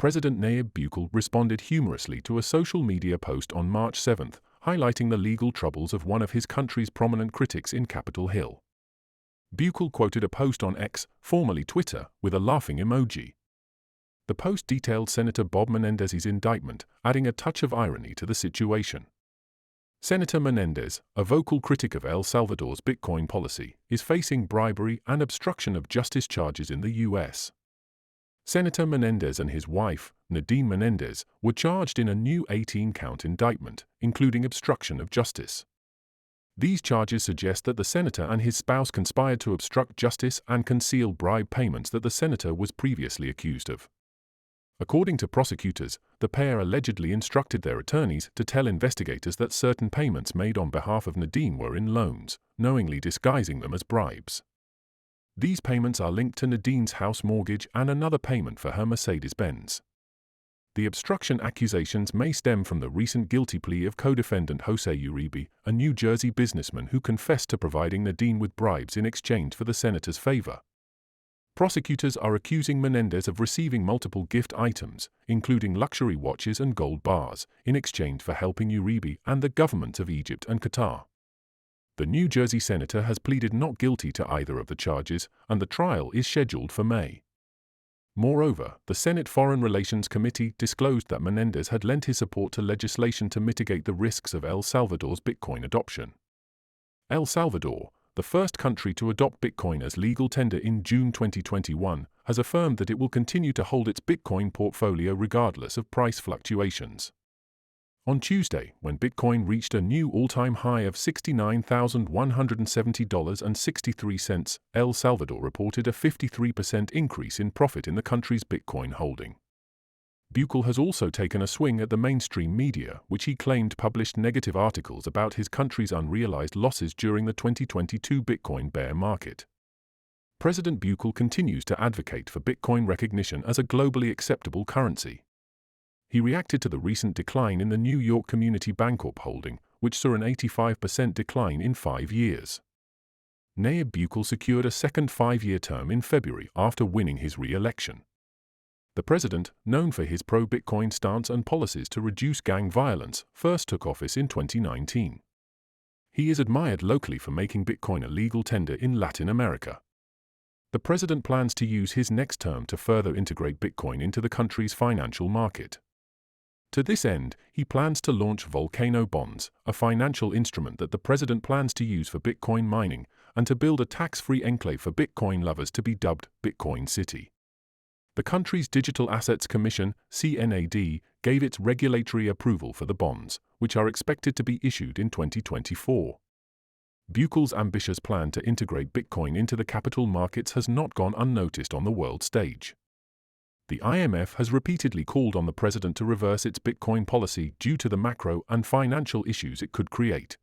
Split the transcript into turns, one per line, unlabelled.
President Nayib Bukele responded humorously to a social media post on March 7, highlighting the legal troubles of one of his country's prominent critics in Capitol Hill. Bukele quoted a post on X, formerly Twitter, with a laughing emoji. The post detailed Senator Bob Menendez's indictment, adding a touch of irony to the situation. Senator Menendez, a vocal critic of El Salvador's Bitcoin policy, is facing bribery and obstruction of justice charges in the U.S. Senator Menendez and his wife, Nadine Menendez, were charged in a new 18-count indictment, including obstruction of justice. These charges suggest that the senator and his spouse conspired to obstruct justice and conceal bribe payments that the senator was previously accused of. According to prosecutors, the pair allegedly instructed their attorneys to tell investigators that certain payments made on behalf of Nadine were in loans, knowingly disguising them as bribes. These payments are linked to Nadine's house mortgage and another payment for her Mercedes-Benz. The obstruction accusations may stem from the recent guilty plea of co-defendant Jose Uribe, a New Jersey businessman who confessed to providing Nadine with bribes in exchange for the senator's favor. Prosecutors are accusing Menendez of receiving multiple gift items, including luxury watches and gold bars, in exchange for helping Uribe and the governments of Egypt and Qatar. The New Jersey senator has pleaded not guilty to either of the charges, and the trial is scheduled for May. Moreover, the Senate Foreign Relations Committee disclosed that Menendez had lent his support to legislation to mitigate the risks of El Salvador's Bitcoin adoption. El Salvador, the first country to adopt Bitcoin as legal tender in June 2021, has affirmed that it will continue to hold its Bitcoin portfolio regardless of price fluctuations. On Tuesday, when Bitcoin reached a new all-time high of $69,170.63, El Salvador reported a 53% increase in profit in the country's Bitcoin holding. Bukele has also taken a swing at the mainstream media, which he claimed published negative articles about his country's unrealized losses during the 2022 Bitcoin bear market. President Bukele continues to advocate for Bitcoin recognition as a globally acceptable currency. He reacted to the recent decline in the New York Community Bancorp holding, which saw an 85% decline in 5 years. Nayib Bukele secured a second 5-year term in February after winning his re-election. The president, known for his pro-Bitcoin stance and policies to reduce gang violence, first took office in 2019. He is admired locally for making Bitcoin a legal tender in Latin America. The president plans to use his next term to further integrate Bitcoin into the country's financial market. To this end, he plans to launch Volcano Bonds, a financial instrument that the president plans to use for Bitcoin mining, and to build a tax-free enclave for Bitcoin lovers to be dubbed Bitcoin City. The country's Digital Assets Commission, CNAD, gave its regulatory approval for the bonds, which are expected to be issued in 2024. Bukele's ambitious plan to integrate Bitcoin into the capital markets has not gone unnoticed on the world stage. The IMF has repeatedly called on the president to reverse its Bitcoin policy due to the macro and financial issues it could create.